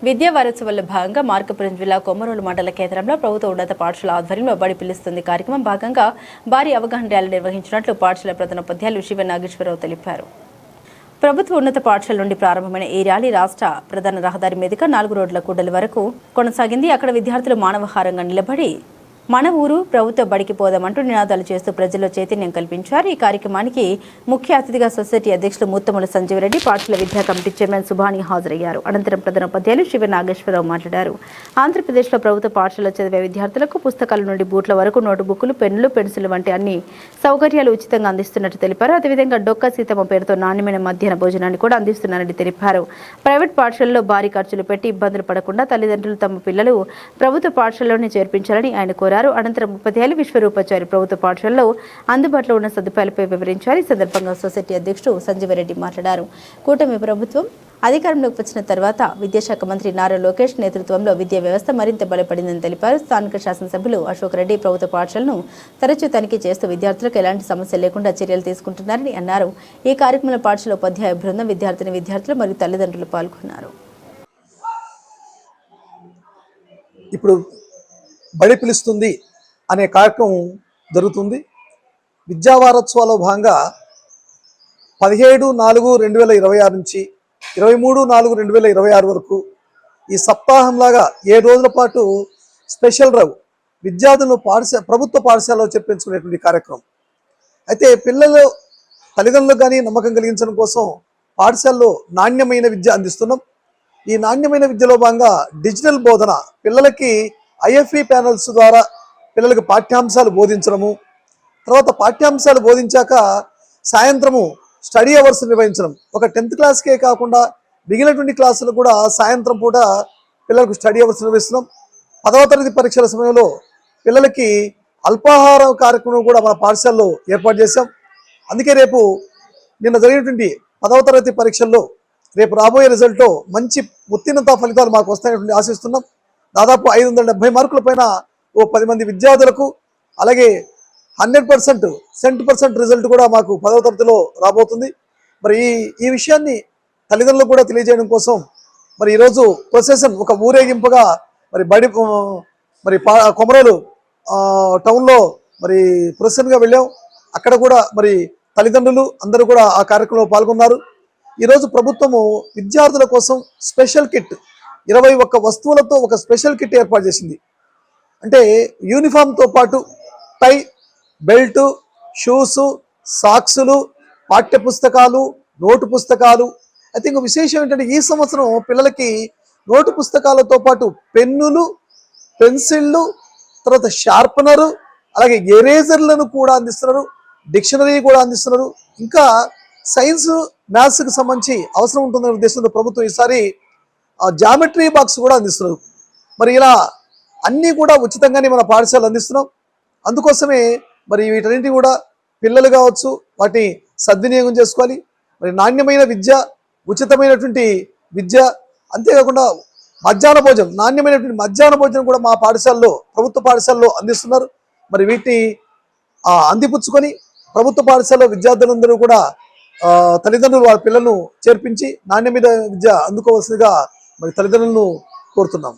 విద్యా వారోత్సవాల్లో భాగంగా మార్కాపురం జిల్లా కొమ్మరోలు మండల కేంద్రంలో ప్రభుత్వ ఉన్నత పాఠశాల ఆధ్వర్యంలో బడి పిలుస్తుంది కార్యక్రమం భాగంగా భారీ అవగాహన ర్యాలీ నిర్వహించినట్లు పాఠశాల ప్రధానోపాధ్యాయులు శివ నాగేశ్వరరావు తెలిపారు. ప్రభుత్వ ఉన్నత పాఠశాల నుండి ప్రారంభమైన ఈ ర్యాలీ రాష్ట్ర ప్రధాన రహదారి మీదుగా 4 రోడ్ల కూడలి వరకు కొనసాగింది. అక్కడ విద్యార్థులు మానవహారంగా నిలబడి మన ఊరు ప్రభుత్వ బడికి పోదామంటూ నినాదాలు చేస్తూ ప్రజల్లో చైతన్యం కల్పించారు. ఈ కార్యక్రమానికి ముఖ్య అతిథిగా సొసైటీ అధ్యక్షులు ముత్తముల సంజీవరెడ్డి, పాఠశాల విద్యా కమిటీ చైర్మన్ సుభాని హాజరయ్యారు. అనంతరం ప్రధానోపాధ్యాయులు శివ నాగేశ్వరరావు మాట్లాడారు. ఆంధ్రప్రదేశ్లో ప్రభుత్వ పాఠశాలలో చదివే విద్యార్థులకు పుస్తకాల నుండి బూట్ల వరకు నోటుబుక్లు, పెన్నులు, పెన్సిల్ వంటి అన్ని సౌకర్యాలు ఉచితంగా అందిస్తున్నట్టు తెలిపారు. అదేవిధంగా డొక్క సీతమ్మ పేరుతో నాణ్యమైన మధ్యాహ్న భోజనాన్ని కూడా అందిస్తున్నారని తెలిపారు. ప్రైవేట్ పాఠశాలలో భారీ ఖర్చులు పెట్టి ఇబ్బందులు పడకుండా తల్లిదండ్రులు తమ పిల్లలు ప్రభుత్వ పాఠశాలలోనే చేర్పించాలని ఆయన కోరారు. అనంతరం ఉపాధ్యాయులు విశ్వరూపాచారి ప్రభుత్వ పాఠశాలలో అందుబాటులో ఉన్న సదుపాయాలపై వివరించారు. ఈ సందర్భంగా సొసైటీ అధ్యక్షుడు సంజీవరెడ్డి మాట్లాడారు. కూటమి ప్రభుత్వం అధికారంలోకి వచ్చిన తర్వాత విద్యాశాఖ మంత్రి నారా లోకేష్ నేతృత్వంలో విద్యా వ్యవస్థ మరింత బలపడిందని తెలిపారు. స్థానిక శాసనసభ్యులు అశోక్ రెడ్డి ప్రభుత్వ పాఠశాలను తరచూ తనిఖీ చేస్తూ విద్యార్థులకు ఎలాంటి సమస్య లేకుండా చర్యలు తీసుకుంటున్నారని అన్నారు. ఈ కార్యక్రమంలో పాఠశాల ఉపాధ్యాయ బృందం, విద్యార్థులు మరియు తల్లిదండ్రులు పాల్గొన్నారు. ఇప్పుడు బడి పిలుస్తుంది అనే కార్యక్రమం జరుగుతుంది. విద్యా వారోత్సవాల్లో భాగంగా 17/4/2026 నుంచి 23/4/2026 వరకు ఈ సప్తాహంలాగా 7 రోజుల పాటు స్పెషల్ డ్రైవ్ విద్యార్థులను ప్రభుత్వ పాఠశాలలో చేర్పించుకునేటువంటి కార్యక్రమం. అయితే పిల్లలు తల్లిదండ్రులకు కానీ నమ్మకం కలిగించడం కోసం పాఠశాలలో నాణ్యమైన విద్య అందిస్తున్నాం. ఈ నాణ్యమైన విద్యలో భాగంగా డిజిటల్ బోధన, పిల్లలకి IFE ప్యానల్స్ ద్వారా పిల్లలకు పాఠ్యాంశాలు బోధించడము, తర్వాత పాఠ్యాంశాలు బోధించాక సాయంత్రము స్టడీ అవర్స్ నిర్వహించడం. ఒక 10th క్లాస్కే కాకుండా మిగిలినటువంటి క్లాసులు కూడా సాయంత్రం పూట పిల్లలకు స్టడీ అవర్స్ నిర్వహిస్తున్నాం. 10వ తరగతి పరీక్షల సమయంలో పిల్లలకి అల్పాహార కార్యక్రమం కూడా మన పాఠశాలలో ఏర్పాటు చేశాం. అందుకే రేపు నిన్న జరిగినటువంటి 10వ తరగతి పరీక్షల్లో రేపు రాబోయే రిజల్ట్లో మంచి ఉత్తీర్ణత ఫలితాలు మాకు వస్తాయని ఆశిస్తున్నాం. దాదాపు 570 మార్కుల పైన ఓ 10 మంది విద్యార్థులకు, అలాగే 100% రిజల్ట్ కూడా మాకు 10వ తరగతిలో రాబోతుంది. మరి ఈ విషయాన్ని తల్లిదండ్రులకు కూడా తెలియజేయడం కోసం మరి ఈరోజు ప్రొసెషన్ ఒక ఊరేగింపుగా మరి కొమరోలు టౌన్లో మరి ప్రొసెషన్గా వెళ్ళాం. అక్కడ కూడా మరి తల్లిదండ్రులు అందరూ కూడా ఆ కార్యక్రమంలో పాల్గొన్నారు. ఈరోజు ప్రభుత్వము విద్యార్థుల కోసం స్పెషల్ కిట్ 21 వస్తువులతో ఒక స్పెషల్ కిట్ ఏర్పాటు చేసింది. అంటే యూనిఫామ్తో పాటు టై, బెల్టు, షూసు, సాక్సులు, పాఠ్య పుస్తకాలు, నోటు పుస్తకాలు. అయితే ఇంకో విశేషం ఏంటంటే ఈ సంవత్సరం పిల్లలకి నోటు పుస్తకాలతో పాటు పెన్నులు, పెన్సిళ్ళు, తర్వాత షార్పనరు, అలాగే ఎరేజర్లను కూడా అందిస్తున్నారు, డిక్షనరీ కూడా అందిస్తున్నారు. ఇంకా సైన్స్, మ్యాథ్స్కి సంబంధించి అవసరం ఉంటుందనే ఉద్దేశంతో ప్రభుత్వం ఈసారి జామెట్రీ బాక్స్ కూడా అందిస్తున్నారు. మరి ఇలా అన్నీ కూడా ఉచితంగానే మన పాఠశాలలు అందిస్తున్నాం. అందుకోసమే మరి వీటన్నింటి కూడా పిల్లలు కావచ్చు వాటిని సద్వినియోగం చేసుకోవాలి. మరి నాణ్యమైన విద్య, ఉచితమైనటువంటి విద్య, అంతేకాకుండా మధ్యాహ్న భోజనం, నాణ్యమైనటువంటి మధ్యాహ్న భోజనం కూడా మా పాఠశాలలో, ప్రభుత్వ పాఠశాలలో అందిస్తున్నారు. మరి వీటిని అందిపుచ్చుకొని ప్రభుత్వ పాఠశాలలో విద్యార్థులందరూ కూడా తల్లిదండ్రులు వాళ్ళ పిల్లలను చేర్పించి నాణ్యమైన విద్య అందుకోవాల్సిందిగా మరి తల్లిదండ్రులను కోరుతున్నాం.